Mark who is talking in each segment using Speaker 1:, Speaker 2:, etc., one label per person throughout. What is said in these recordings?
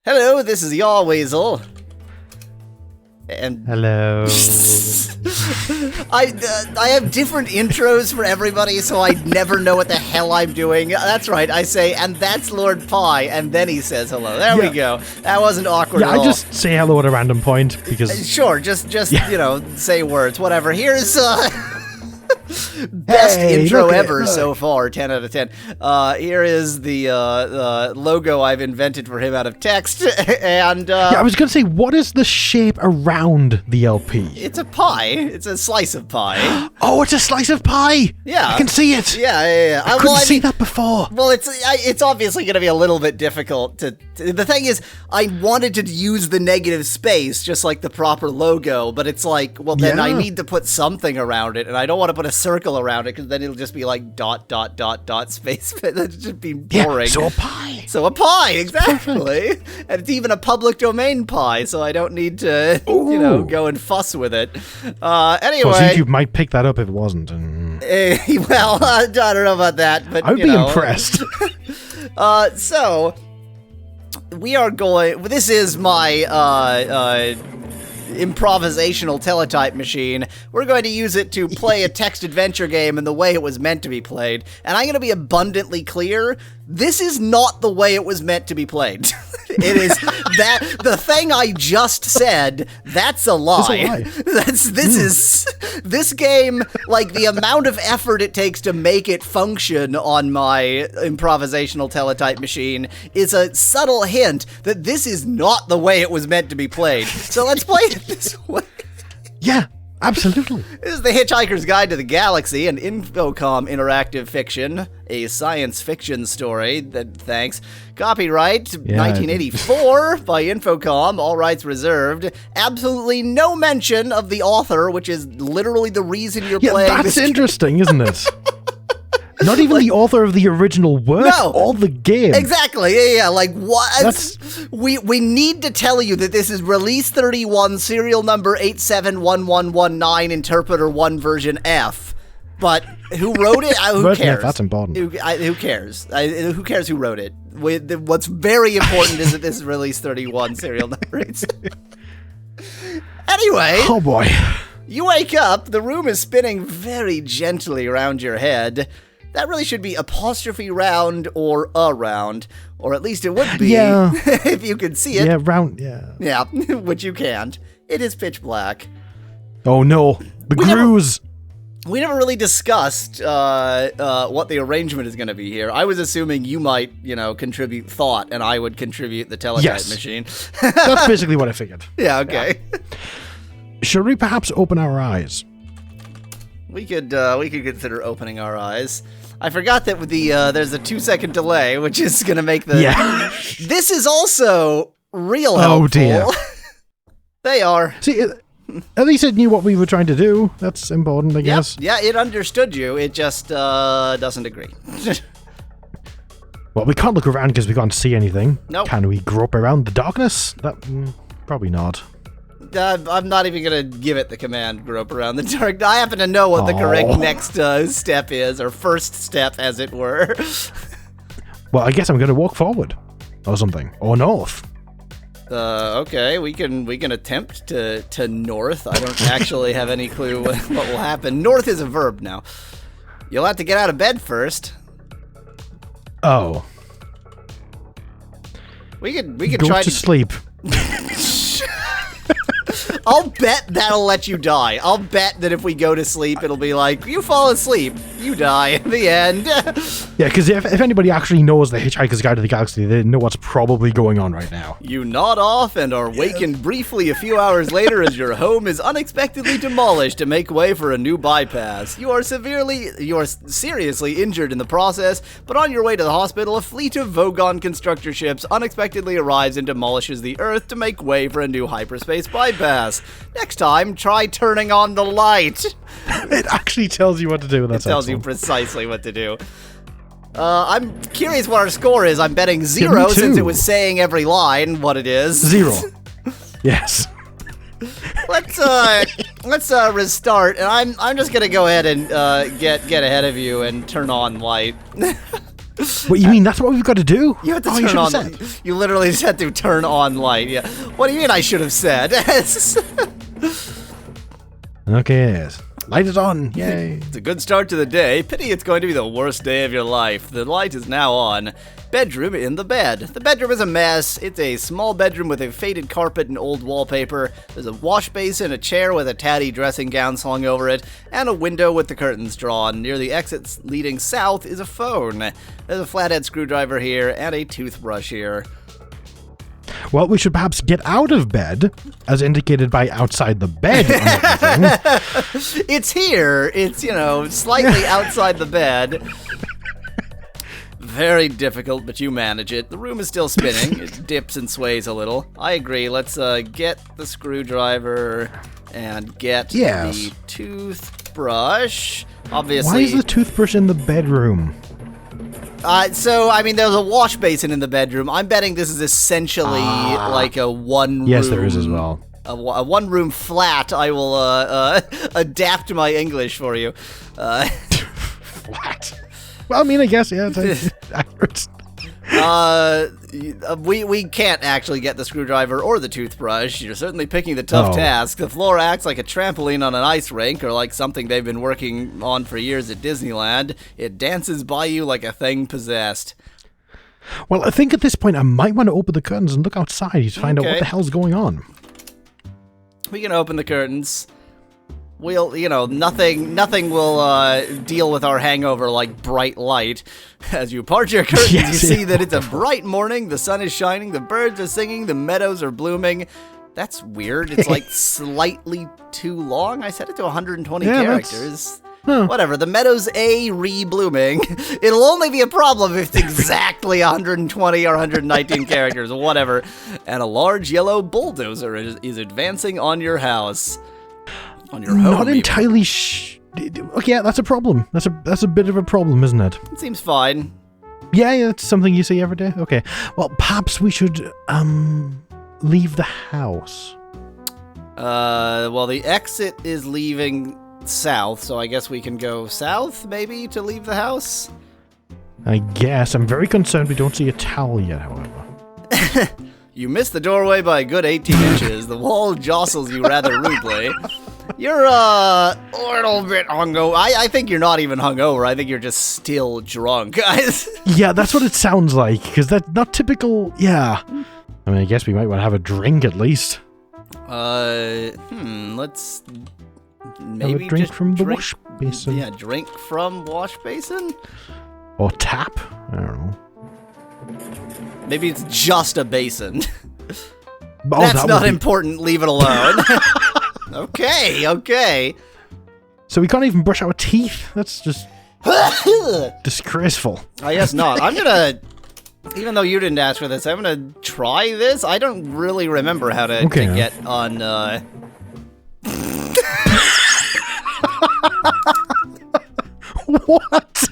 Speaker 1: Hello, this is Yahweasel. And
Speaker 2: hello.
Speaker 1: I have different intros for everybody, so I never know what the hell I'm doing. That's right, I say, and that's Lord Pie, and then he says hello. There we go. That wasn't awkward at all.
Speaker 2: I just say hello at a random point, because...
Speaker 1: Sure, just you know, say words, whatever. Here's, best intro ever so far, 10 out of 10. Here is the logo I've invented for him out of text, and
Speaker 2: I was going to say, what is the shape around the LP?
Speaker 1: It's a pie. It's a slice of pie.
Speaker 2: Oh, it's a slice of pie!
Speaker 1: Yeah.
Speaker 2: I can see it!
Speaker 1: Yeah.
Speaker 2: I couldn't see that before.
Speaker 1: Well, it's obviously going to be a little bit difficult to... The thing is, I wanted to use the negative space, just like the proper logo, but it's like, well, then I need to put something around it, and I don't want to put a circle around it, because then it'll just be like ... space. That'd just be boring.
Speaker 2: Yeah, so a pie.
Speaker 1: So a pie, exactly. And it's even a public domain pie, so I don't need to, you know, go and fuss with it. Anyway.
Speaker 2: So YouTube might pick that up if it wasn't.
Speaker 1: Well, I don't know about that, but
Speaker 2: I'd be impressed.
Speaker 1: So, we are going... This is my, improvisational teletype machine. We're going to use it to play a text adventure game in the way it was meant to be played. And I'm going to be abundantly clear, this is not the way it was meant to be played. It is that the thing I just said, that's a lie. This game, like the amount of effort it takes to make it function on my improvisational teletype machine is a subtle hint that this is not the way it was meant to be played. So let's play it this way.
Speaker 2: Yeah. Absolutely.
Speaker 1: This is the Hitchhiker's Guide to the Galaxy, an Infocom interactive fiction, a science fiction story. Thanks. Copyright 1984 by Infocom, all rights reserved. Absolutely no mention of the author, which is literally the reason you're playing
Speaker 2: that's
Speaker 1: this
Speaker 2: interesting, isn't it? Not even the author of the original work or the game.
Speaker 1: Exactly, yeah, like what? We need to tell you that this is release 31, serial number 871119, interpreter 1 version F. But who wrote it? Who cares?
Speaker 2: That's important.
Speaker 1: Who cares? Who cares who wrote it? What's very important is that this is release 31, serial number 87. Anyway.
Speaker 2: Oh boy.
Speaker 1: You wake up, the room is spinning very gently around your head. That really should be apostrophe round or around, or at least it would be if you could see it.
Speaker 2: Yeah, round, yeah.
Speaker 1: Yeah, which you can't. It is pitch black.
Speaker 2: Oh no, the grooves.
Speaker 1: We never really discussed what the arrangement is going to be here. I was assuming you might, you know, contribute thought, and I would contribute the teletype machine.
Speaker 2: That's basically what I figured.
Speaker 1: Yeah, okay.
Speaker 2: Yeah. Should we perhaps open our eyes?
Speaker 1: We could consider opening our eyes. I forgot that with the there's a 2-second delay, which is going to make the...
Speaker 2: Yeah.
Speaker 1: This is also real helpful.
Speaker 2: Oh, dear.
Speaker 1: They are.
Speaker 2: See, at least it knew what we were trying to do. That's important, I guess.
Speaker 1: Yeah, it understood you. It just doesn't agree.
Speaker 2: Well, we can't look around because we can't see anything.
Speaker 1: Nope.
Speaker 2: Can we grope around the darkness? Probably not.
Speaker 1: I'm not even going to give it the command grope around the dark. I happen to know what the correct next step is, or first step, as it were.
Speaker 2: Well, I guess I'm going to walk forward, or something, or north.
Speaker 1: Okay, we can attempt to north. I don't actually have any clue what will happen. North is a verb now. You'll have to get out of bed first.
Speaker 2: Oh.
Speaker 1: We could
Speaker 2: go
Speaker 1: try
Speaker 2: to sleep.
Speaker 1: I'll bet that'll let you die. I'll bet that if we go to sleep, it'll be like, you fall asleep, you die, the end.
Speaker 2: Yeah, because if anybody actually knows the Hitchhiker's Guide to the Galaxy, they know what's probably going on right now.
Speaker 1: You nod off and are wakened briefly a few hours later as your home is unexpectedly demolished to make way for a new bypass. You are seriously injured in the process, but on your way to the hospital, a fleet of Vogon constructor ships unexpectedly arrives and demolishes the Earth to make way for a new hyperspace bypass. Next time, try turning on the light.
Speaker 2: It actually tells you what to do. It
Speaker 1: tells you precisely what to do. I'm curious what our score is. I'm betting 0 since it was saying every line what it is.
Speaker 2: 0. Yes.
Speaker 1: Let's restart, and I'm just gonna go ahead and get ahead of you and turn on light.
Speaker 2: What, you mean that's what we've got to do?
Speaker 1: You have to
Speaker 2: you
Speaker 1: turn
Speaker 2: should
Speaker 1: on.
Speaker 2: have said.
Speaker 1: You literally just had to turn on light. Yeah. What do you mean? I should have said.
Speaker 2: Okay, yes. Light is on. Yay.
Speaker 1: It's a good start to the day. Pity it's going to be the worst day of your life. The light is now on. Bedroom in the bed. The bedroom is a mess. It's a small bedroom with a faded carpet and old wallpaper. There's a wash basin, a chair with a tatty dressing gown slung over it, and a window with the curtains drawn. Near the exits leading south is a phone. There's a flathead screwdriver here and a toothbrush here.
Speaker 2: Well, we should perhaps get out of bed, as indicated by outside the bed.
Speaker 1: It's here. It's, slightly outside the bed. Very difficult, but you manage it. The room is still spinning. It dips and sways a little. I agree. Let's get the screwdriver and get the toothbrush. Obviously.
Speaker 2: Why is the toothbrush in the bedroom?
Speaker 1: There's a wash basin in the bedroom. I'm betting this is essentially like a one-room...
Speaker 2: Yes, there is as well.
Speaker 1: A one-room flat. I will adapt my English for you.
Speaker 2: Flat. Well, I guess, yeah, it's accurate.
Speaker 1: We can't actually get the screwdriver or the toothbrush. You're certainly picking the tough task. The floor acts like a trampoline on an ice rink, or like something they've been working on for years at Disneyland. It dances by you like a thing possessed.
Speaker 2: Well, I think at this point I might want to open the curtains and look outside to find out what the hell's going on.
Speaker 1: We can open the curtains. We'll, nothing will deal with our hangover like bright light. As you part your curtains, you see that it's a bright morning, the sun is shining, the birds are singing, the meadows are blooming. That's weird. It's like slightly too long. I set it to 120 characters. Whatever, the meadows re-blooming. It'll only be a problem if it's exactly 120 or 119 characters, whatever. And a large yellow bulldozer is advancing on your house. On your home,
Speaker 2: not entirely okay, yeah, that's a problem. That's a bit of a problem, isn't it?
Speaker 1: It seems fine.
Speaker 2: Yeah, it's something you see every day. Okay. Well, perhaps we should leave the house.
Speaker 1: Well, the exit is leaving south, so I guess we can go south, maybe, to leave the house?
Speaker 2: I guess. I'm very concerned we don't see a towel yet, however.
Speaker 1: You missed the doorway by a good 18 inches. The wall jostles you rather rudely. You're a little bit hungover. I think you're not even hungover. I think you're just still drunk, guys.
Speaker 2: Yeah, that's what it sounds like, because that's not typical. Yeah. I guess we might want to have a drink at least.
Speaker 1: Let's maybe
Speaker 2: have a drink
Speaker 1: just
Speaker 2: from the wash basin.
Speaker 1: Yeah, drink from wash basin?
Speaker 2: Or tap. I don't know.
Speaker 1: Maybe it's just a basin.
Speaker 2: That's
Speaker 1: not important. Leave it alone. Okay.
Speaker 2: So we can't even brush our teeth? That's just disgraceful.
Speaker 1: I guess not. I'm gonna, even though you didn't ask for this, I'm gonna try this. I don't really remember how to get on,
Speaker 2: What?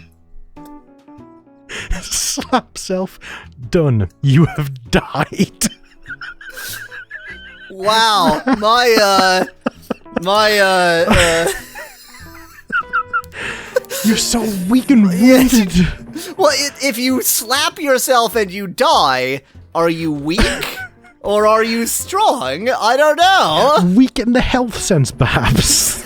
Speaker 2: Slap self. Done. You have died.
Speaker 1: Wow.
Speaker 2: You're so weak and wounded.
Speaker 1: Well, if you slap yourself and you die, are you weak? Or are you strong? I don't know.
Speaker 2: Weak in the health sense, perhaps.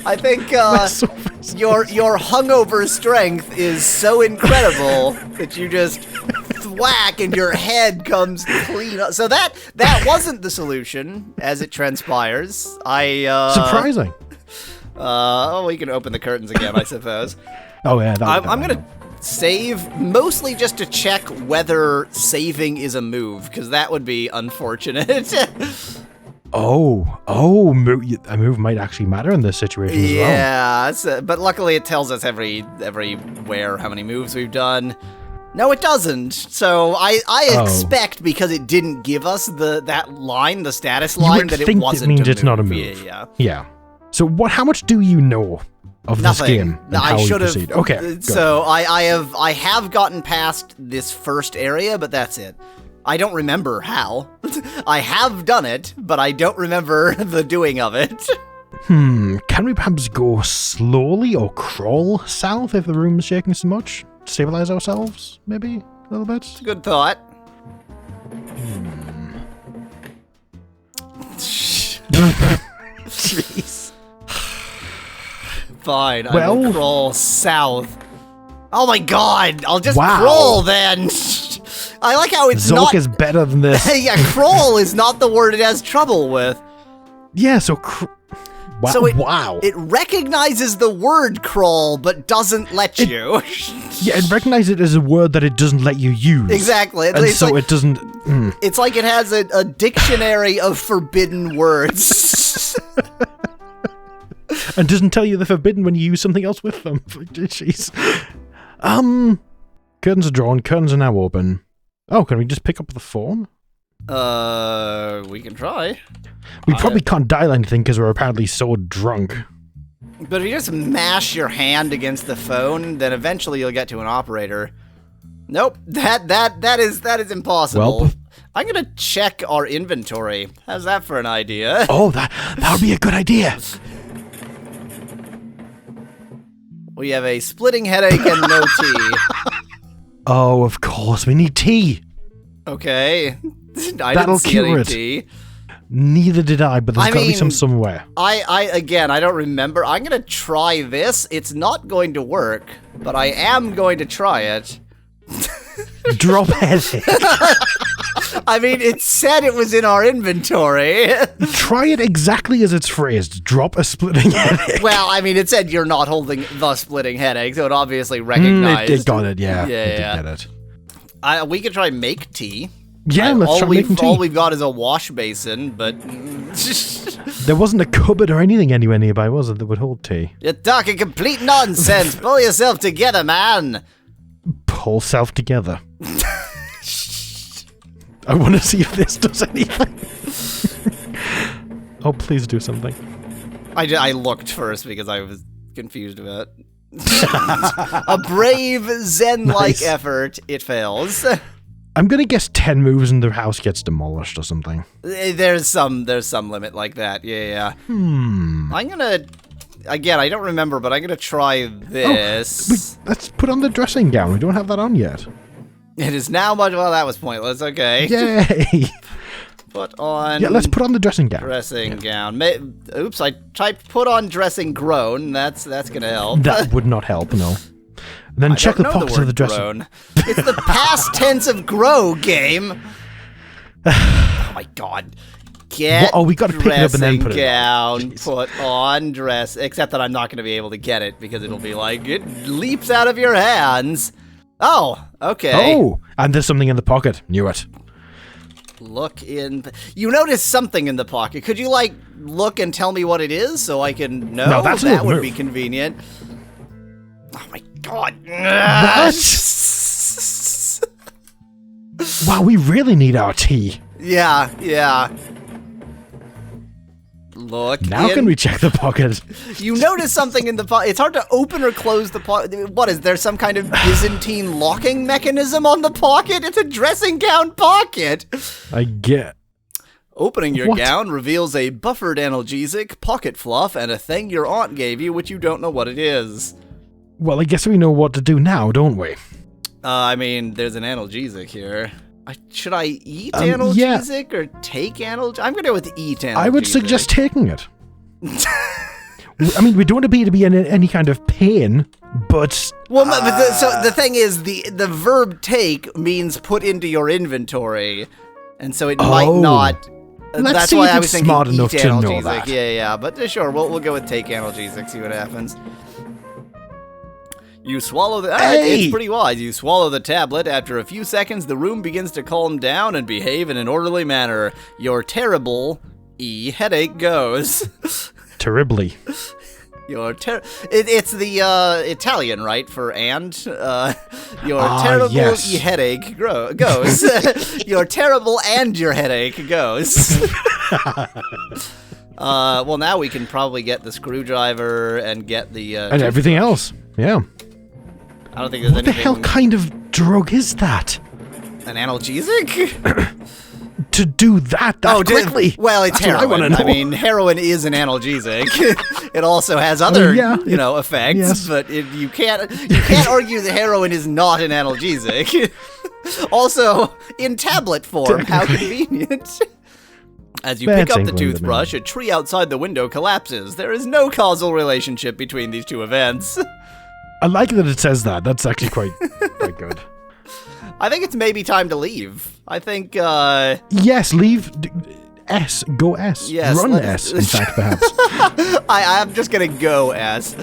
Speaker 1: I think your hungover strength is so incredible that you just thwack and your head comes clean up. So that wasn't the solution, as it transpires.
Speaker 2: Surprising.
Speaker 1: We can open the curtains again, I suppose.
Speaker 2: Oh yeah.
Speaker 1: I'm gonna save mostly just to check whether saving is a move, because that would be unfortunate.
Speaker 2: A move might actually matter in this situation as well.
Speaker 1: Yeah, but luckily it tells us everywhere how many moves we've done. No, it doesn't. So I expect, because it didn't give us that line, the status line, that it wasn't.
Speaker 2: It means
Speaker 1: a
Speaker 2: it's
Speaker 1: move.
Speaker 2: not a move.
Speaker 1: Yeah.
Speaker 2: So how much do you know of this game?
Speaker 1: I should have.
Speaker 2: Okay. Good.
Speaker 1: So I have gotten past this first area, but that's it. I don't remember how. I have done it, but I don't remember the doing of it.
Speaker 2: Can we perhaps go slowly or crawl south if the room's shaking so much? stabilize ourselves, maybe a little bit.
Speaker 1: It's a good thought. Jeez. Fine, I will crawl south. Oh my god, I'll just crawl then. I like how it's
Speaker 2: Zork is better than this.
Speaker 1: Yeah, crawl is not the word it has trouble with.
Speaker 2: Yeah, so wow.
Speaker 1: So it recognizes the word crawl, but doesn't let you.
Speaker 2: Yeah, it recognizes it as a word that it doesn't let you use.
Speaker 1: Exactly.
Speaker 2: And so like, it doesn't...
Speaker 1: It's like it has a dictionary of forbidden words.
Speaker 2: And doesn't tell you they're forbidden when you use something else with them. Jeez. Curtains are drawn, curtains are now open. Oh, can we just pick up the phone?
Speaker 1: We can try.
Speaker 2: We probably can't dial anything because we're apparently so drunk.
Speaker 1: But if you just mash your hand against the phone, then eventually you'll get to an operator. Nope, that is impossible.
Speaker 2: Well,
Speaker 1: I'm gonna check our inventory. How's that for an idea?
Speaker 2: Oh, that would be a good idea.
Speaker 1: We have a splitting headache and no tea.
Speaker 2: Oh, of course, we need tea.
Speaker 1: Okay. I
Speaker 2: That'll
Speaker 1: didn't see
Speaker 2: cure
Speaker 1: any
Speaker 2: it.
Speaker 1: tea.
Speaker 2: Neither did I, but there's got to be some somewhere.
Speaker 1: Again, I don't remember. I'm gonna try this. It's not going to work, but I am going to try it.
Speaker 2: Drop headache.
Speaker 1: I mean, it said it was in our inventory.
Speaker 2: Try it exactly as it's phrased. Drop a splitting headache.
Speaker 1: Well, I mean, it said you're not holding the splitting headache, so it obviously recognized.
Speaker 2: It got it, yeah.
Speaker 1: Yeah,
Speaker 2: it did get it.
Speaker 1: We could try make tea.
Speaker 2: Yeah, let's try making tea.
Speaker 1: All we've got is a wash basin, but...
Speaker 2: There wasn't a cupboard or anything anywhere nearby, was it, that would hold tea?
Speaker 1: You're talking complete nonsense. Pull yourself together, man.
Speaker 2: Pull self together. I want to see if this does anything. Oh, please do something.
Speaker 1: I looked first because I was confused about a brave Zen-like effort. It fails.
Speaker 2: I'm gonna guess 10 moves and the house gets demolished or something.
Speaker 1: There's some limit like that. Yeah. I'm gonna... Again, I don't remember, but I'm gonna try this.
Speaker 2: Let's put on the dressing gown. We don't have that on yet.
Speaker 1: It is now much... Well, that was pointless. Okay.
Speaker 2: Yay!
Speaker 1: Put on...
Speaker 2: Yeah, let's put on the dressing gown.
Speaker 1: Dressing gown. Oops, I typed put on dressing groan. That's gonna help.
Speaker 2: That would not help, no. And then check the pockets of the dressing.
Speaker 1: Groan. It's the past tense of grow game. Oh my god. Get
Speaker 2: we got to pick it up and then put it
Speaker 1: on. Put on dress. Except that I'm not going to be able to get it because it'll be like, it leaps out of your hands. Oh, okay.
Speaker 2: Oh, and there's something in the pocket. Knew it.
Speaker 1: Look in... You notice something in the pocket. Could you, like, look and tell me what it is so I can know?
Speaker 2: No, that's
Speaker 1: that would
Speaker 2: move.
Speaker 1: Be convenient. Oh my god.
Speaker 2: Wow, we really need our tea.
Speaker 1: Yeah. Look.
Speaker 2: Now can we check the pocket?
Speaker 1: You notice something in the pocket. It's hard to open or close the pocket. What, is there some kind of Byzantine locking mechanism on the pocket? It's a dressing gown pocket.
Speaker 2: I get.
Speaker 1: Opening your gown reveals a buffered analgesic, pocket fluff, and a thing your aunt gave you which you don't know what it is.
Speaker 2: Well, I guess we know what to do now, don't we?
Speaker 1: I mean, there's an analgesic here. Should I eat analgesic or take analgesic? I'm going to go with eat analgesic.
Speaker 2: I would suggest taking it. I mean, we don't want to be in any kind of pain, but...
Speaker 1: Well, so the thing is, the verb take means put into your inventory, and so it might not...
Speaker 2: That's why I was thinking smart enough to know that.
Speaker 1: Yeah, but sure, we'll go with take analgesic, see what happens. You swallow the... It's pretty wise. You swallow the tablet. After a few seconds, the room begins to calm down and behave in an orderly manner. Your terrible headache goes.
Speaker 2: Terribly.
Speaker 1: It's the Italian, right, for and? Your terrible headache goes. Your terrible and your headache goes. Well, now we can probably get the screwdriver and get the...
Speaker 2: and everything else, yeah.
Speaker 1: I don't think there's anything...
Speaker 2: What the hell kind of drug is that?
Speaker 1: An analgesic?
Speaker 2: to do that quickly?
Speaker 1: Well, it's
Speaker 2: That's what I wanna
Speaker 1: heroin.
Speaker 2: know.
Speaker 1: I mean, heroin is an analgesic. It also has other, effects,
Speaker 2: yes.
Speaker 1: but you can't argue that heroin is not an analgesic. Also, in tablet form, how convenient. As you pick up the toothbrush, a tree outside the window collapses. There is no causal relationship between these two events.
Speaker 2: I like that it says that. That's actually quite good.
Speaker 1: I think it's maybe time to leave. I think,
Speaker 2: Yes, leave. S. Go S.
Speaker 1: Yes,
Speaker 2: Run S, in fact, perhaps.
Speaker 1: I'm just gonna go S.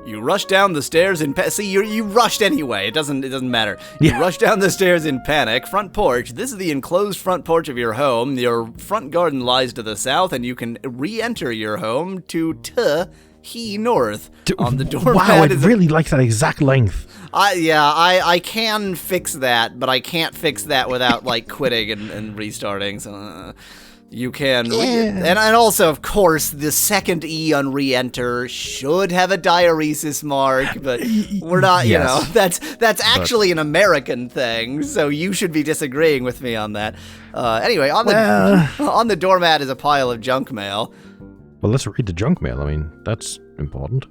Speaker 1: You rush down the stairs in see, you rushed anyway. It doesn't matter. You rush down the stairs in panic. Front porch. This is the enclosed front porch of your home. Your front garden lies to the south, and you can re-enter your home to he north on the doormat.
Speaker 2: Wow, I really like that exact length.
Speaker 1: I can fix that, but I can't fix that without like quitting and restarting. So you can, and also of course the second E on re-enter should have a diaresis mark, but we're not.
Speaker 2: Yes.
Speaker 1: That's actually an American thing, so you should be disagreeing with me on that. Anyway, on the doormat is a pile of junk mail.
Speaker 2: Well, let's read the junk mail. I mean, that's important.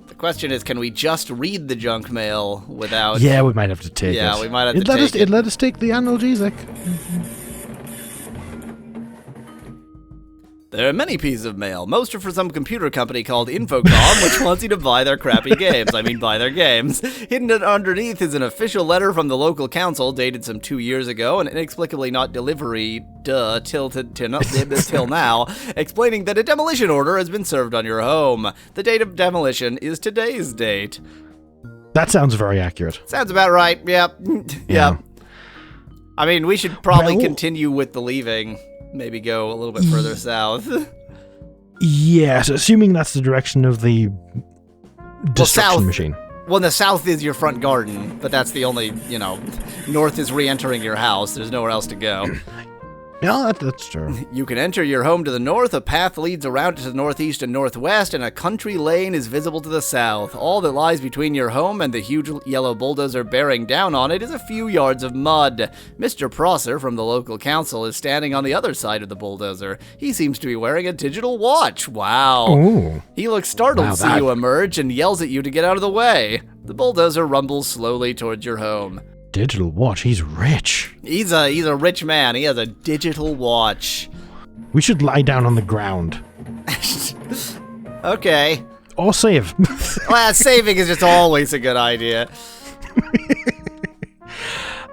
Speaker 1: The question is, can we just read the junk mail without...
Speaker 2: Yeah, we might have to take it.
Speaker 1: Yeah, we might have to take it.
Speaker 2: It let us take the analgesic.
Speaker 1: There are many pieces of mail. Most are for some computer company called Infocom, which wants you to buy their crappy games. I mean, buy their games. Hidden underneath is an official letter from the local council dated some 2 years ago and inexplicably not delivery, till now, explaining that a demolition order has been served on your home. The date of demolition is today's date.
Speaker 2: That sounds very accurate.
Speaker 1: Sounds about right. Yep.
Speaker 2: Yeah.
Speaker 1: I mean, we should probably continue with the leaving. Maybe go a little bit further south.
Speaker 2: Yes, assuming that's the direction of the destruction machine.
Speaker 1: Well, the south is your front garden, but that's the only, north is re-entering your house. There's nowhere else to go.
Speaker 2: Yeah, that's true.
Speaker 1: You can enter your home to the north, a path leads around to the northeast and northwest, and a country lane is visible to the south. All that lies between your home and the huge yellow bulldozer bearing down on it is a few yards of mud. Mr. Prosser from the local council is standing on the other side of the bulldozer. He seems to be wearing a digital watch. Wow.
Speaker 2: Ooh.
Speaker 1: He looks startled to see you emerge and yells at you to get out of the way. The bulldozer rumbles slowly towards your home.
Speaker 2: Digital watch. He's rich.
Speaker 1: He's a rich man. He has a digital watch.
Speaker 2: We should lie down on the ground.
Speaker 1: Okay.
Speaker 2: Or save.
Speaker 1: Well, saving is just always a good idea.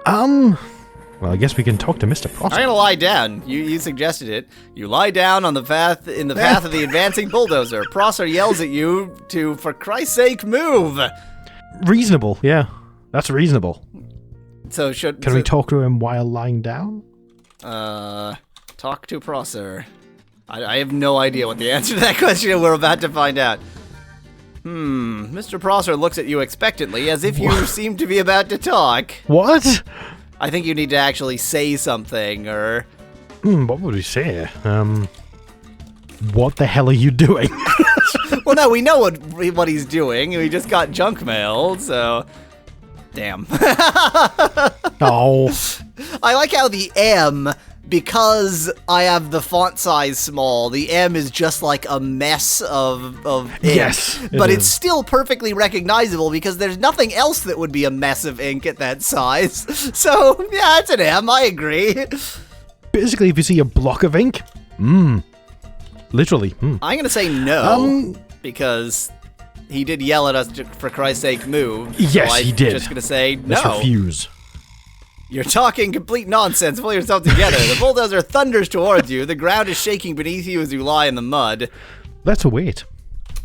Speaker 2: Well, I guess we can talk to Mr. Prosser.
Speaker 1: I'm gonna lie down. You suggested it. You lie down on the path of the advancing bulldozer. Prosser yells at you to, for Christ's sake, move.
Speaker 2: Reasonable. Yeah, that's reasonable.
Speaker 1: So
Speaker 2: can we talk to him while lying down?
Speaker 1: Talk to Prosser. I have no idea what the answer to that question is. We're about to find out. Mr. Prosser looks at you expectantly, as if you seem to be about to talk.
Speaker 2: What?
Speaker 1: I think you need to actually say something, or...
Speaker 2: What would he say? What the hell are you doing?
Speaker 1: Well, no, we know what he's doing. We just got junk mail, so... Damn.
Speaker 2: Oh.
Speaker 1: I like how the M, because I have the font size small, the M is just like a mess of ink.
Speaker 2: Yes,
Speaker 1: but it's still perfectly recognizable because there's nothing else that would be a mess of ink at that size. So, yeah, it's an M, I agree.
Speaker 2: Basically, if you see a block of ink, literally.
Speaker 1: I'm going to say no, because... he did yell at us, for Christ's sake, move.
Speaker 2: Yes,
Speaker 1: so
Speaker 2: he did.
Speaker 1: I'm just going to say no.
Speaker 2: Let's refuse.
Speaker 1: You're talking complete nonsense. Pull yourself together. The bulldozer thunders towards you. The ground is shaking beneath you as you lie in the mud.
Speaker 2: Let's wait.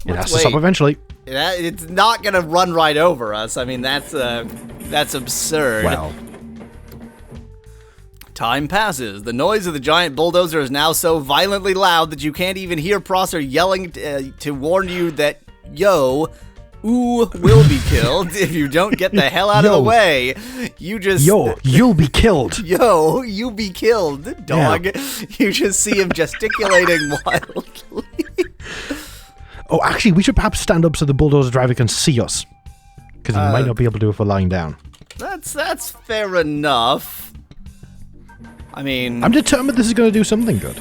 Speaker 2: It has to stop eventually.
Speaker 1: It's not going to run right over us. I mean, that's absurd.
Speaker 2: Well.
Speaker 1: Time passes. The noise of the giant bulldozer is now so violently loud that you can't even hear Prosser yelling to warn you that will be killed if you don't get the hell out of the way. You just...
Speaker 2: you'll be killed.
Speaker 1: You be killed, dog. Yeah. You just see him gesticulating wildly.
Speaker 2: Oh, actually, we should perhaps stand up so the bulldozer driver can see us. Because he might not be able to do it for lying down.
Speaker 1: That's fair enough. I mean...
Speaker 2: I'm determined this is going to do something good.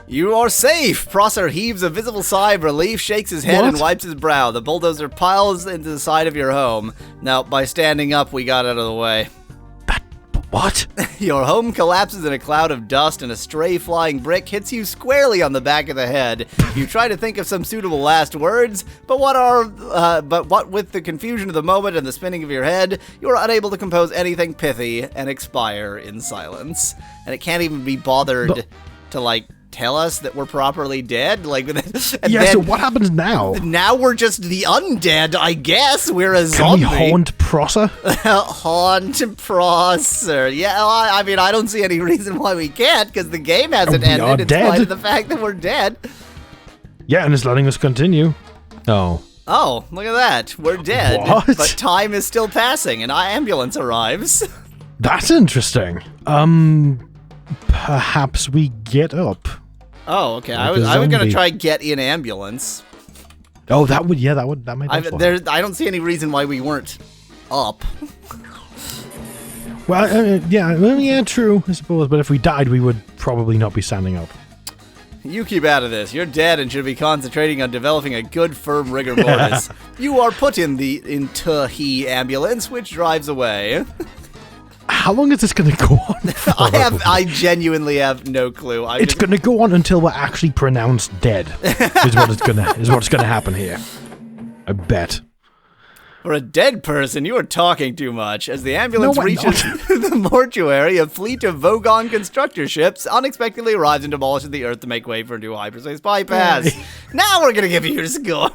Speaker 1: You are safe! Prosser heaves a visible sigh of relief, shakes his head, and wipes his brow. The bulldozer piles into the side of your home. Now, by standing up, we got out of the way.
Speaker 2: What?
Speaker 1: Your home collapses in a cloud of dust, and a stray flying brick hits you squarely on the back of the head. You try to think of some suitable last words, but what with the confusion of the moment and the spinning of your head, you are unable to compose anything pithy and expire in silence. And it can't even be bothered to, like, tell us that we're properly dead? Like,
Speaker 2: so what happens now?
Speaker 1: Now we're just the undead, I guess. We're a zombie.
Speaker 2: Can we haunt Prosser?
Speaker 1: Haunt Prosser. Yeah, well, I mean, I don't see any reason why we can't, because the game hasn't ended in spite of the fact that we're dead.
Speaker 2: Yeah, and it's letting us continue. Oh.
Speaker 1: Oh, look at that. We're dead.
Speaker 2: What?
Speaker 1: But time is still passing, and an ambulance arrives.
Speaker 2: That's interesting. Perhaps we get up.
Speaker 1: Oh, okay.
Speaker 2: Like
Speaker 1: I was gonna try get in ambulance.
Speaker 2: Oh, that might be
Speaker 1: I don't see any reason why we weren't up.
Speaker 2: Well, yeah, true, I suppose. But if we died, we would probably not be standing up.
Speaker 1: You keep out of this. You're dead and should be concentrating on developing a good, firm rigor mortis. You are put into he ambulance, which drives away.
Speaker 2: How long is this going to go on for?
Speaker 1: I genuinely have no clue.
Speaker 2: It's going to go on until we're actually pronounced dead. is what's going to happen here. I bet.
Speaker 1: For a dead person, you are talking too much. As the ambulance reaches the mortuary, a fleet of Vogon constructor ships unexpectedly arrives and demolishes the Earth to make way for a new hyperspace bypass. Now we're gonna give you your score.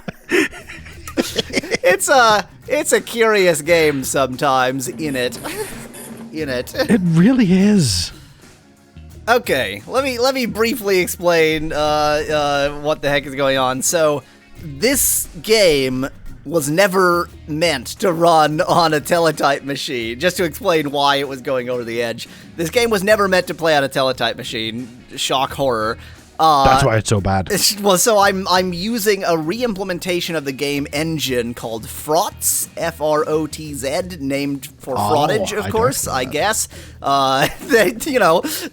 Speaker 1: It's a curious game sometimes.
Speaker 2: It really is.
Speaker 1: Okay, let me briefly explain what the heck is going on. So, this game was never meant to run on a Teletype machine. Just to explain why it was going over the edge. This game was never meant to play on a Teletype machine. Shock horror.
Speaker 2: That's why it's so bad.
Speaker 1: Well, so I'm using a re-implementation of the game engine called Frotz, Frotz, named for frottage, of course, I guess.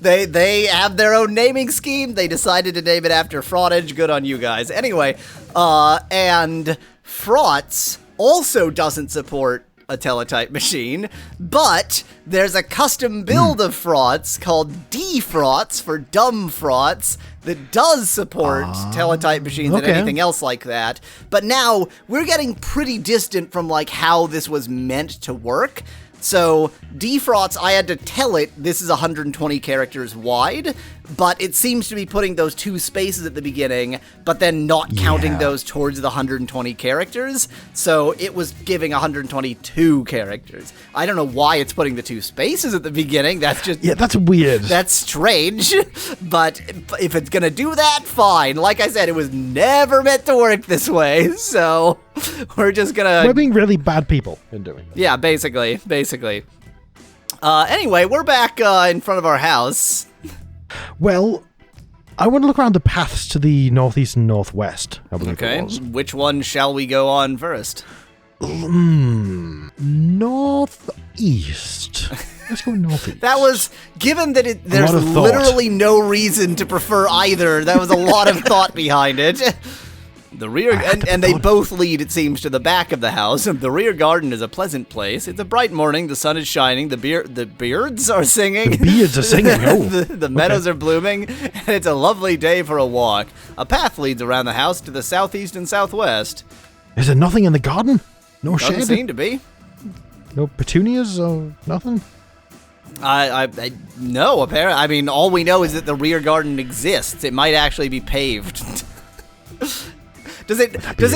Speaker 1: They have their own naming scheme. They decided to name it after frottage. Good on you guys. Anyway, and Frotz also doesn't support a Teletype machine, but there's a custom build of Frotz called D-Frotz for dumb Frotz that does support Teletype machines and anything else like that. But now we're getting pretty distant from like how this was meant to work. So D-Frotz, I had to tell it this is 120 characters wide, but it seems to be putting those two spaces at the beginning, but then not counting those towards the 120 characters. So it was giving 122 characters. I don't know why it's putting the two spaces at the beginning. That's just...
Speaker 2: Yeah, that's weird.
Speaker 1: That's strange. But if it's gonna do that, fine. Like I said, it was never meant to work this way, so we're just gonna...
Speaker 2: We're being really bad people in doing that.
Speaker 1: Yeah, basically. Anyway, we're back in front of our house.
Speaker 2: Well, I want to look around the paths to the northeast and northwest. I believe it was.
Speaker 1: Which one shall we go on first?
Speaker 2: Northeast. Let's go northeast.
Speaker 1: That was, given that there's literally no reason to prefer either, that was a lot of thought behind it. The rear, and they both lead, it seems, to the back of the house. The rear garden is a pleasant place. It's a bright morning. The sun is shining. The beards are singing.
Speaker 2: The beards are singing. Oh.
Speaker 1: the meadows are blooming. And it's a lovely day for a walk. A path leads around the house to the southeast and southwest.
Speaker 2: Is there nothing in the garden? No shade?
Speaker 1: Doesn't seem to be.
Speaker 2: No petunias or nothing?
Speaker 1: No, apparently. I mean, all we know is that the rear garden exists. It might actually be paved. Does it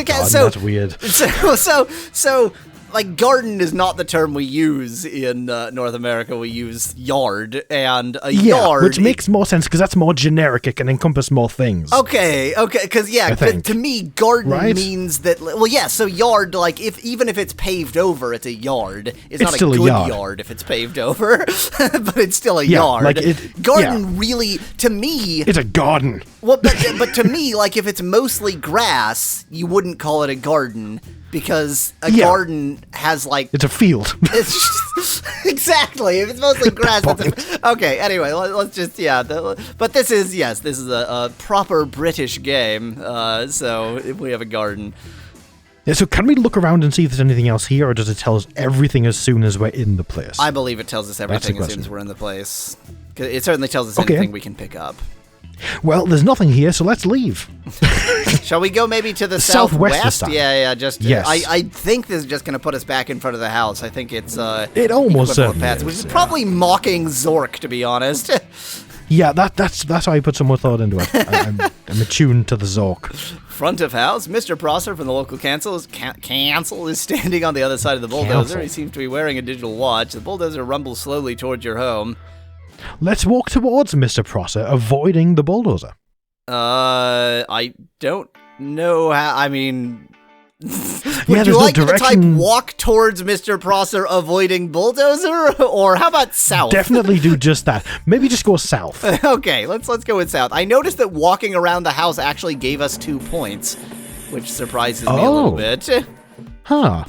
Speaker 1: get so?
Speaker 2: That's weird.
Speaker 1: So, like, garden is not the term we use in North America. We use yard, and a yard,
Speaker 2: which makes more sense because that's more generic. It can encompass more things.
Speaker 1: Okay, because to me, garden means that. Well, yeah. So yard, like, even if it's paved over, it's a yard. It's not
Speaker 2: still
Speaker 1: a good
Speaker 2: yard.
Speaker 1: yard if it's paved over, but it's still a yard.
Speaker 2: Like
Speaker 1: garden really, to me,
Speaker 2: it's a garden.
Speaker 1: Well, but to me, like, if it's mostly grass, you wouldn't call it a garden. because a garden has like...
Speaker 2: It's a field.
Speaker 1: It's just, exactly. If it's mostly grass. Okay, anyway, let's just, but this is a proper British game, so if we have a garden.
Speaker 2: Yeah, so can we look around and see if there's anything else here, or does it tell us everything as soon as we're in the place?
Speaker 1: I believe it tells us everything as soon as we're in the place. It certainly tells us anything we can pick up.
Speaker 2: Well, there's nothing here, so let's leave.
Speaker 1: Shall we go maybe to the
Speaker 2: southwest this time?
Speaker 1: Yeah,
Speaker 2: yes.
Speaker 1: I think this is just going to put us back in front of the house. I think it's...
Speaker 2: it almost certainly is.
Speaker 1: Which is probably mocking Zork, to be honest.
Speaker 2: Yeah, that's how I put some more thought into it. I'm attuned to the Zork.
Speaker 1: Front of house, Mr. Prosser from the local council is standing on the other side of the bulldozer. He seems to be wearing a digital watch. The bulldozer rumbles slowly towards your home.
Speaker 2: Let's walk towards Mr. Prosser, avoiding the bulldozer.
Speaker 1: I don't know how. I mean,
Speaker 2: would
Speaker 1: you like
Speaker 2: no
Speaker 1: to type walk towards Mr. Prosser, avoiding bulldozer, or how about south?
Speaker 2: Definitely do just that. Maybe just go south.
Speaker 1: Okay, let's go with south. I noticed that walking around the house actually gave us 2 points, which surprises me a little bit.
Speaker 2: Huh.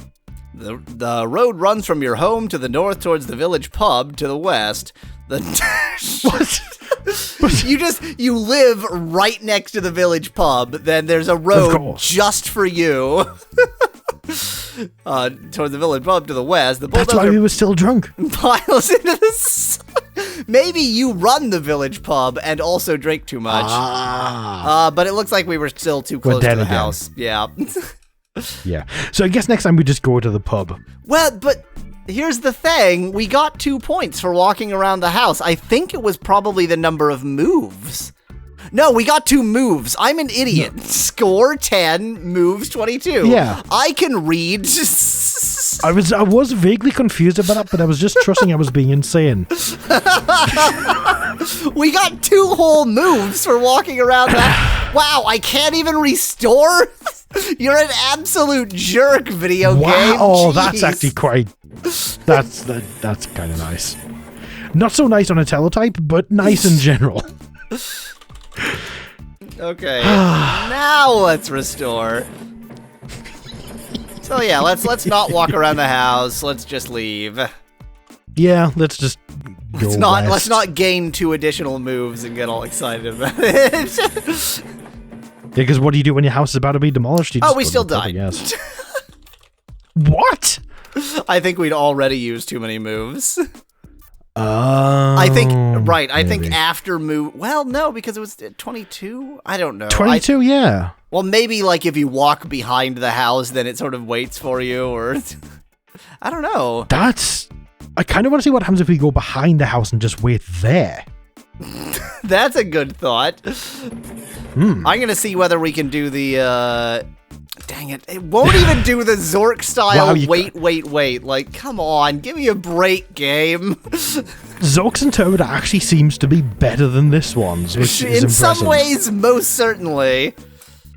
Speaker 1: The road runs from your home to the north towards the village pub to the west.
Speaker 2: What?
Speaker 1: You live right next to the village pub, then there's a road just for you. Towards the village pub to the west.
Speaker 2: That's why we were still drunk.
Speaker 1: Piles into this. Maybe you run the village pub and also drink too much. But it looks like we were still too close to the house. Yeah.
Speaker 2: Yeah. So I guess next time we just go to the pub.
Speaker 1: Well, but here's the thing. We got 2 points for walking around the house. I think it was probably the number of moves. No, we got 2 moves. I'm an idiot. No. Score 10, moves 22.
Speaker 2: Yeah.
Speaker 1: I can read.
Speaker 2: I was vaguely confused about that, but I was just trusting I was being insane.
Speaker 1: We got 2 whole moves for walking around that. Wow, I can't even restore? You're an absolute jerk, video game.
Speaker 2: Wow,
Speaker 1: Jeez.
Speaker 2: That's actually quite... That's kind of nice. Not so nice on a teletype, but nice in general.
Speaker 1: Okay, now let's restore. So yeah, let's not walk around the house. Let's just leave.
Speaker 2: Yeah, let's just go west.
Speaker 1: Let's not gain 2 additional moves and get all excited about it.
Speaker 2: Yeah, because what do you do when your house is about to be demolished?
Speaker 1: We still died.
Speaker 2: Yes. What?
Speaker 1: I think we'd already used too many moves.
Speaker 2: I
Speaker 1: think after move. Well, no, because it was 22. I don't know.
Speaker 2: 22, yeah.
Speaker 1: Well, maybe like if you walk behind the house, then it sort of waits for you, or I don't know.
Speaker 2: I kind of want to see what happens if we go behind the house and just wait there.
Speaker 1: That's a good thought. I'm gonna see whether we can do the. Dang it! It won't even do the Zork style. Wait! Like, come on, give me a break, game.
Speaker 2: Zork's Interpreter actually seems to be better than this one's, which is
Speaker 1: in
Speaker 2: impressive.
Speaker 1: Some ways, most certainly.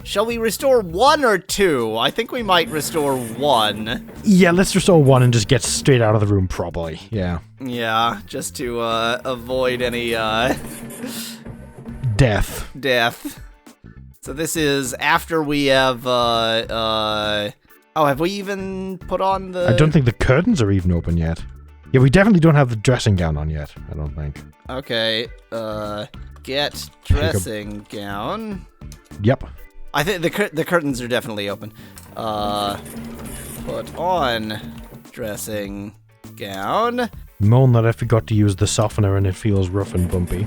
Speaker 1: Shall we restore 1 or 2? I think we might restore 1.
Speaker 2: Yeah, let's restore 1 and just get straight out of the room, probably. Yeah.
Speaker 1: Yeah, just to avoid any
Speaker 2: death.
Speaker 1: So this is after we have have we even put on the...
Speaker 2: I don't think the curtains are even open yet. Yeah, we definitely don't have the dressing gown on yet, I don't think.
Speaker 1: Okay, get dressing gown.
Speaker 2: Yep.
Speaker 1: I think the curtains are definitely open. Put on dressing gown.
Speaker 2: Moan that I forgot to use the softener and it feels rough and bumpy.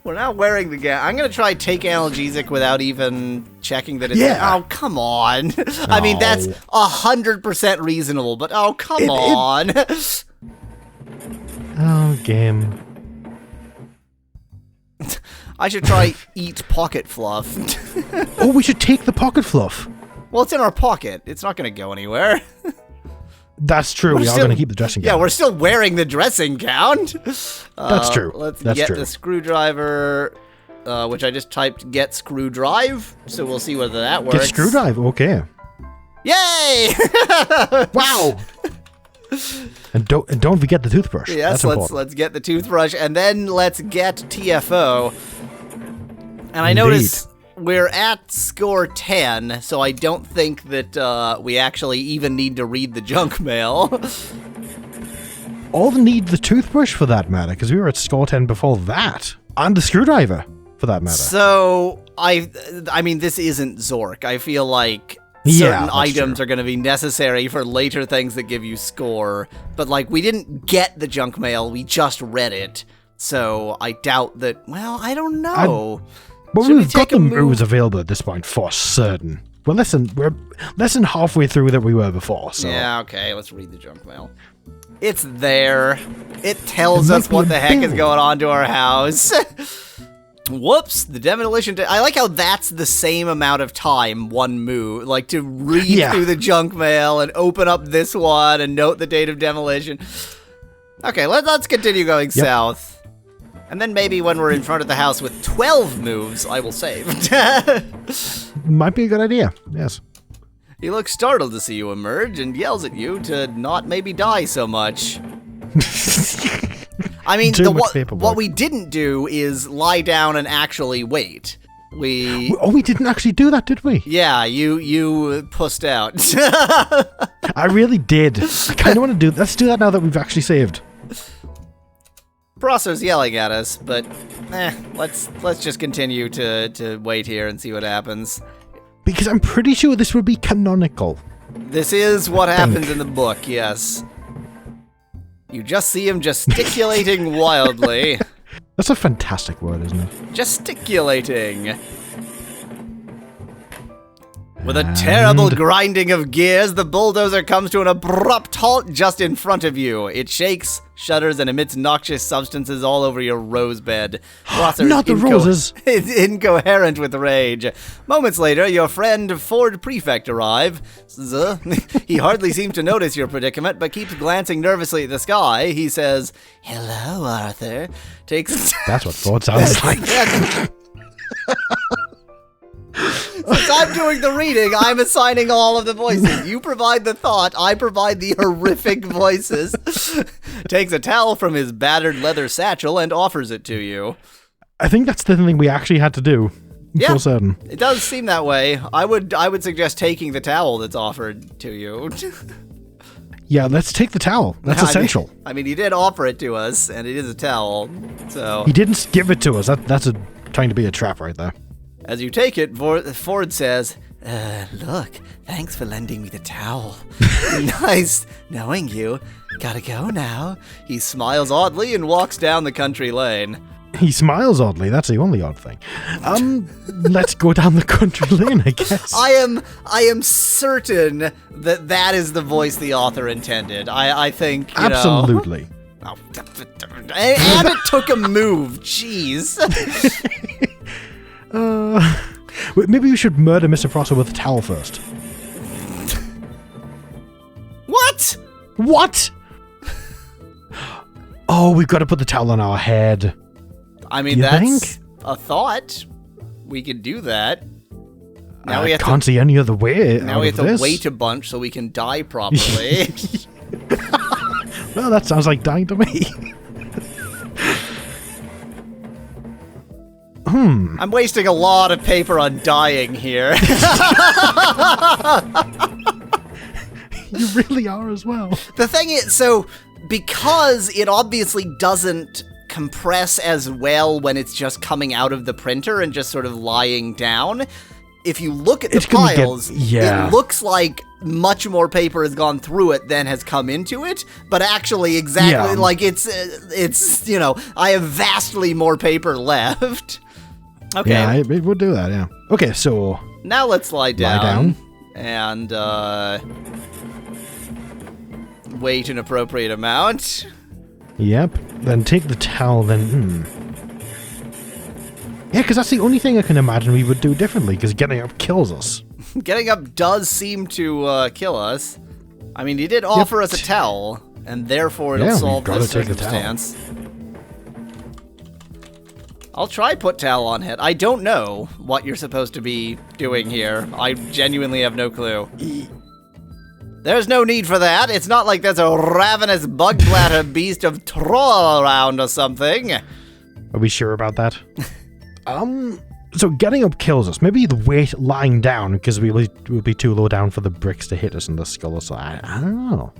Speaker 1: We're now wearing the gown. I'm going to try take analgesic without even checking that it's...
Speaker 2: Yeah.
Speaker 1: Oh, come on. I mean, that's 100% reasonable, but come on.
Speaker 2: Oh, game.
Speaker 1: I should try eat pocket fluff.
Speaker 2: Oh, we should take the pocket fluff.
Speaker 1: Well, it's in our pocket. It's not going to go anywhere.
Speaker 2: That's true. We are going to keep the dressing gown.
Speaker 1: Yeah, we're still wearing the dressing gown.
Speaker 2: That's true.
Speaker 1: Let's get the screwdriver, which I just typed get screwdrive, so we'll see whether that works.
Speaker 2: Get screwdrive, okay.
Speaker 1: Yay!
Speaker 2: Wow! And don't forget the toothbrush.
Speaker 1: Yes, let's get the toothbrush, and then let's get TFO. And I noticed we're at score 10, so I don't think that we actually even need to read the junk mail.
Speaker 2: Or need the toothbrush for that matter, because we were at score 10 before that. And the screwdriver, for that matter.
Speaker 1: So, I mean, this isn't Zork. I feel like certain items are going to be necessary for later things that give you score. But, like, we didn't get the junk mail, we just read it. So, I doubt that, well, I don't know.
Speaker 2: But we've got the moves available at this point for certain. We're less than halfway through that we were before, so...
Speaker 1: Yeah, okay, let's read the junk mail. It's there. It tells us what the heck is going on to our house. Whoops, the demolition... I like how that's the same amount of time, one move. Like, to read through the junk mail and open up this one and note the date of demolition. Okay, let's continue going south. And then maybe when we're in front of the house with 12 moves, I will save.
Speaker 2: Might be a good idea, yes.
Speaker 1: He looks startled to see you emerge and yells at you to not maybe die so much. I mean, what we didn't do is lie down and actually wait. We
Speaker 2: didn't actually do that, did we?
Speaker 1: Yeah, you pussed out.
Speaker 2: I really did. I kind of want to do... Let's do that now that we've actually saved.
Speaker 1: Prosser's yelling at us, but let's just continue to wait here and see what happens.
Speaker 2: Because I'm pretty sure this would be canonical.
Speaker 1: This is what happens in the book, yes. You just see him gesticulating wildly.
Speaker 2: That's a fantastic word, isn't it?
Speaker 1: Gesticulating. With a terrible grinding of gears, the bulldozer comes to an abrupt halt just in front of you. It shakes, shudders, and emits noxious substances all over your rose bed.
Speaker 2: Not the roses!
Speaker 1: Incoherent with rage. Moments later, your friend Ford Prefect arrives. He hardly seems to notice your predicament, but keeps glancing nervously at the sky. He says, "Hello, Arthur."
Speaker 2: That's what Ford sounds like.
Speaker 1: Since I'm doing the reading, I'm assigning all of the voices. You provide the thought, I provide the horrific voices. Takes a towel from his battered leather satchel and offers it to you.
Speaker 2: I think that's the thing we actually had to do.
Speaker 1: Yeah,
Speaker 2: for certain.
Speaker 1: It does seem that way. I would suggest taking the towel that's offered to you.
Speaker 2: Yeah, let's take the towel. That's essential.
Speaker 1: I mean, he did offer it to us, and it is a towel, so...
Speaker 2: He didn't give it to us. That's trying to be a trap right there.
Speaker 1: As you take it, Ford says, look, thanks for lending me the towel. Nice knowing you. Gotta go now. He smiles oddly and walks down the country lane.
Speaker 2: He smiles oddly, that's the only odd thing. Let's go down the country lane, I guess.
Speaker 1: I am certain that is the voice the author intended. I think, you
Speaker 2: Absolutely.
Speaker 1: know. And it took a move, jeez.
Speaker 2: Maybe we should murder Mr. Prosser with a towel first.
Speaker 1: What?
Speaker 2: What? Oh, we've got to put the towel on our head.
Speaker 1: I mean, that's a thought. We could do that. Now we
Speaker 2: can't see any other way.
Speaker 1: Now we have to wait a bunch so we can die properly.
Speaker 2: Well, that sounds like dying to me.
Speaker 1: I'm wasting a lot of paper on dying here.
Speaker 2: You really are as well.
Speaker 1: The thing is, so, because it obviously doesn't compress as well when it's just coming out of the printer and just sort of lying down, if you look at the piles, it looks like much more paper has gone through it than has come into it, but actually like it's, you know, I have vastly more paper left. Okay.
Speaker 2: Yeah, it would do that, yeah. Okay, so...
Speaker 1: Now let's lie down. And, wait an appropriate amount.
Speaker 2: Yep. Then take the towel, then... Yeah, because that's the only thing I can imagine we would do differently, because getting up kills us.
Speaker 1: Getting up does seem to, kill us. I mean, he did offer us a towel, and therefore it'll solve this circumstance. I'll try put towel on head. I don't know what you're supposed to be doing here. I genuinely have no clue. There's no need for that. It's not like there's a ravenous bug bladder beast of troll around or something.
Speaker 2: Are we sure about that? So getting up kills us. Maybe the weight lying down, because we'll be too low down for the bricks to hit us in the skull. So I don't know.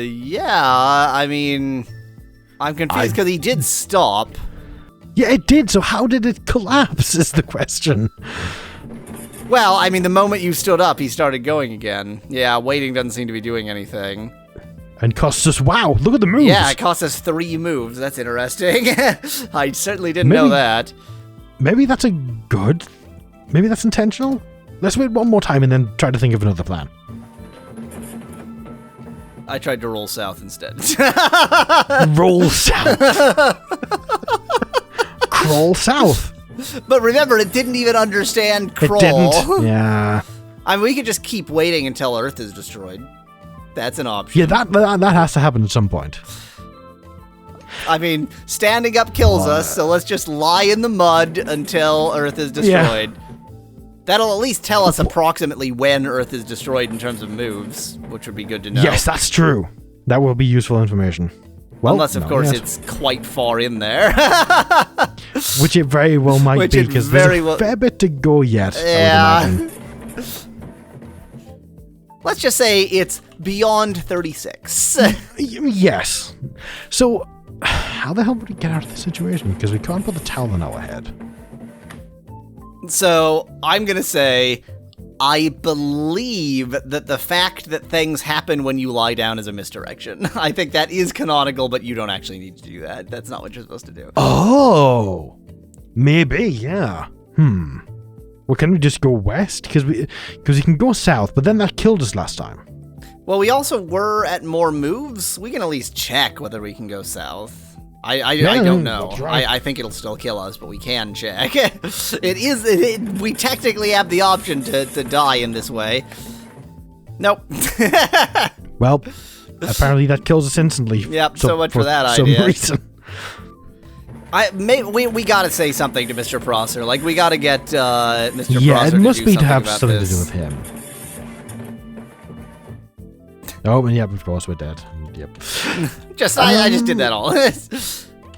Speaker 1: Yeah, I mean, I'm confused because he did stop.
Speaker 2: Yeah, it did. So how did it collapse is the question.
Speaker 1: Well, I mean, the moment you stood up, he started going again. Yeah, waiting doesn't seem to be doing anything.
Speaker 2: And costs us, wow, look at the moves.
Speaker 1: Yeah, it cost us 3 moves. That's interesting. I certainly didn't know that.
Speaker 2: Maybe that's maybe that's intentional? Let's wait one more time and then try to think of another plan.
Speaker 1: I tried to roll south instead.
Speaker 2: Roll south. Crawl south.
Speaker 1: But remember, it didn't even understand crawl.
Speaker 2: It didn't. Yeah.
Speaker 1: I mean, we could just keep waiting until Earth is destroyed. That's an option.
Speaker 2: Yeah, that has to happen at some point.
Speaker 1: I mean, standing up kills us, so let's just lie in the mud until Earth is destroyed. Yeah. That'll at least tell us approximately when Earth is destroyed in terms of moves, which would be good to know.
Speaker 2: Yes, that's true. That will be useful information. Well,
Speaker 1: unless, of course, it's quite far in there.
Speaker 2: Which it very well might be, because there's a fair bit to go yet,
Speaker 1: yeah.
Speaker 2: I would imagine.
Speaker 1: Let's just say it's beyond 36.
Speaker 2: Yes. So, how the hell would we get out of this situation? Because we can't put the towel on our head.
Speaker 1: So, I'm going to say, I believe that the fact that things happen when you lie down is a misdirection. I think that is canonical, but you don't actually need to do that. That's not what you're supposed to do.
Speaker 2: Oh! Maybe, yeah. Well, can we just go west? Because we can go south, but then that killed us last time.
Speaker 1: Well, we also were at more moves. We can at least check whether we can go south. I don't know. I think it'll still kill us, but we can check. We technically have the option to die in this way. Nope.
Speaker 2: Well, apparently that kills us instantly.
Speaker 1: Yep, so much for that idea.
Speaker 2: Some reason.
Speaker 1: We gotta say something to Mr. Prosser. Like, we gotta get Mr. Prosser
Speaker 2: Yeah, it must be to have something
Speaker 1: this.
Speaker 2: to do with him. Oh, and yep, of course we're dead. Yep.
Speaker 1: I just did that all.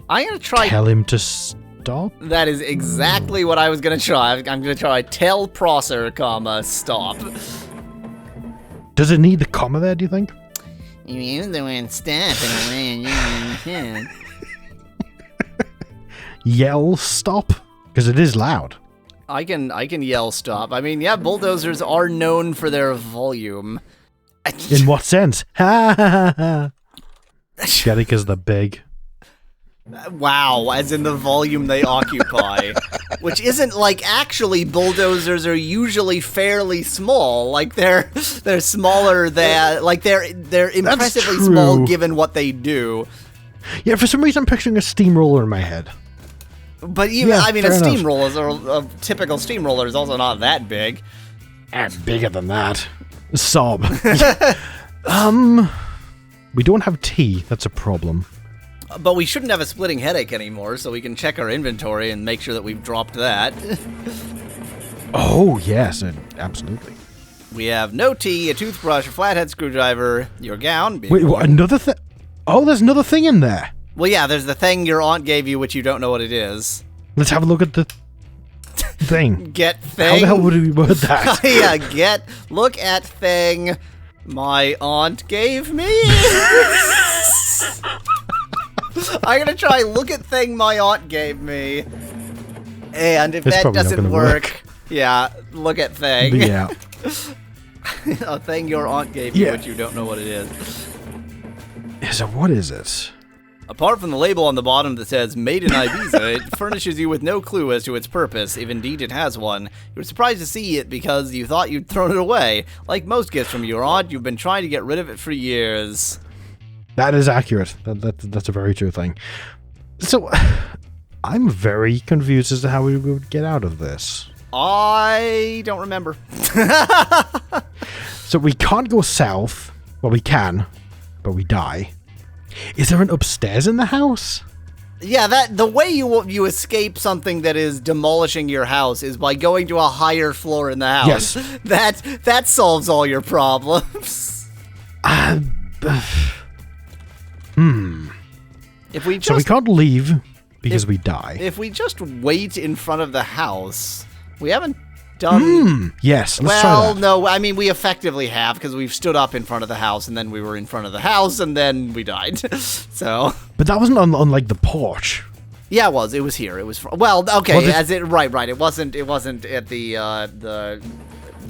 Speaker 1: I'm gonna try.
Speaker 2: Tell him to stop.
Speaker 1: That is exactly what I was gonna try. I'm gonna try tell Prosser, stop.
Speaker 2: Does it need the comma there? Do you think?
Speaker 1: You use the word stop in a way.
Speaker 2: Yell stop, because it is loud.
Speaker 1: I can yell stop. I mean, yeah, bulldozers are known for their volume.
Speaker 2: In what sense? Ha ha ha. Get it, because they're big.
Speaker 1: Wow, as in the volume they occupy. Which isn't like, actually, bulldozers are usually fairly small. Like, they're smaller than, like, they're impressively small given what they do.
Speaker 2: Yeah, for some reason I'm picturing a steamroller in my head.
Speaker 1: But even, I mean, a typical steamroller is also not that big.
Speaker 2: And bigger than that. Sob. We don't have tea. That's a problem.
Speaker 1: But we shouldn't have a splitting headache anymore, so we can check our inventory and make sure that we've dropped that.
Speaker 2: Oh, yes, absolutely.
Speaker 1: We have no tea, a toothbrush, a flathead screwdriver, your gown.
Speaker 2: Wait, what, another thing? Oh, there's another thing in there.
Speaker 1: Well, yeah, there's the thing your aunt gave you, which you don't know what it is.
Speaker 2: Let's have a look at the thing.
Speaker 1: Get thing?
Speaker 2: How the hell would we word that?
Speaker 1: Yeah, look at thing my aunt gave me. I'm gonna try look at thing my aunt gave me. And if that doesn't work, yeah, look at thing.
Speaker 2: Yeah.
Speaker 1: A thing your aunt gave you, but you don't know what it is.
Speaker 2: So what is it?
Speaker 1: Apart from the label on the bottom that says Made in Ibiza, it furnishes you with no clue as to its purpose, if indeed it has one. You were surprised to see it because you thought you'd thrown it away. Like most gifts from your aunt, you've been trying to get rid of it for years.
Speaker 2: That is accurate. That's a very true thing. So, I'm very confused as to how we would get out of this.
Speaker 1: I don't remember.
Speaker 2: So we can't go south. Well, we can, but we die. Is there an upstairs in the house?
Speaker 1: Yeah, the way you escape something that is demolishing your house is by going to a higher floor in the house.
Speaker 2: Yes.
Speaker 1: That solves all your problems.
Speaker 2: If we just... So we can't leave because we die.
Speaker 1: If we just wait in front of the house, we haven't done...
Speaker 2: Yes, let's try that.
Speaker 1: No, I mean, we effectively have, because we've stood up in front of the house, and then we were in front of the house, and then we died. So...
Speaker 2: But that wasn't on like, the porch.
Speaker 1: Yeah, it was. It was here. It was... Well, okay, right. It wasn't at the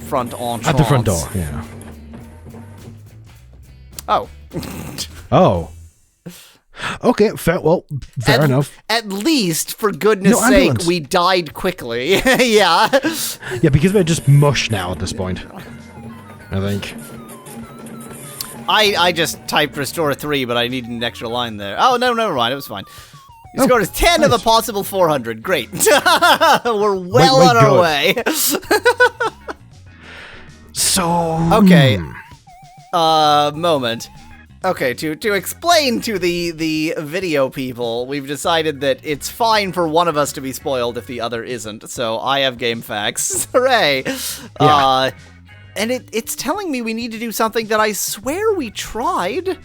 Speaker 1: front entrance.
Speaker 2: At the front door, yeah.
Speaker 1: Oh.
Speaker 2: Oh. Okay, fair enough.
Speaker 1: At least, for goodness sake, we died quickly. Yeah.
Speaker 2: Yeah, because we're just mush now at this point, I think.
Speaker 1: I just typed restore 3, but I needed an extra line there. Oh, no, never mind. It was fine. You scored as 10 of a possible 400. Great. We're well on our way.
Speaker 2: So...
Speaker 1: Okay. Moment. Okay, to explain to the video people, we've decided that it's fine for one of us to be spoiled if the other isn't, so I have game facts. Hooray!
Speaker 2: Yeah.
Speaker 1: And it's telling me we need to do something that I swear we tried.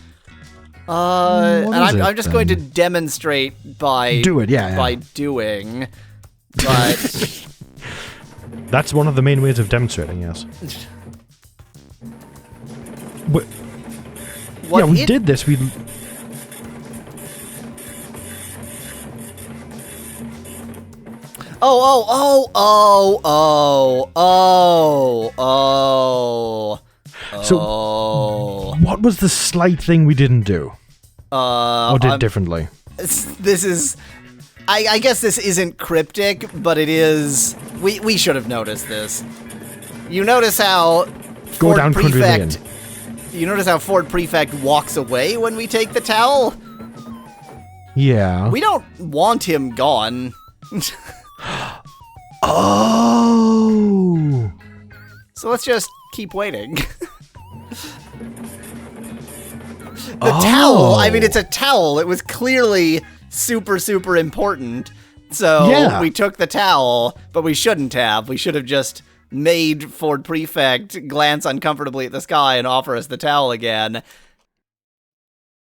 Speaker 1: And I'm just going to demonstrate by...
Speaker 2: Do it, yeah.
Speaker 1: By doing. But...
Speaker 2: That's one of the main ways of demonstrating, yes. But... Yeah, we did this. We. So, what was the slight thing we didn't do? Or did differently?
Speaker 1: This is. I guess this isn't cryptic, but it is. We should have noticed this. You notice how
Speaker 2: Go down Prefect.
Speaker 1: You notice how Ford Prefect walks away when we take the towel?
Speaker 2: Yeah.
Speaker 1: We don't want him gone.
Speaker 2: Oh.
Speaker 1: So let's just keep waiting. The towel, I mean, it's a towel. It was clearly super, super important. So we took the towel, but we shouldn't have. We should have just... made Ford Prefect glance uncomfortably at the sky and offer us the towel again.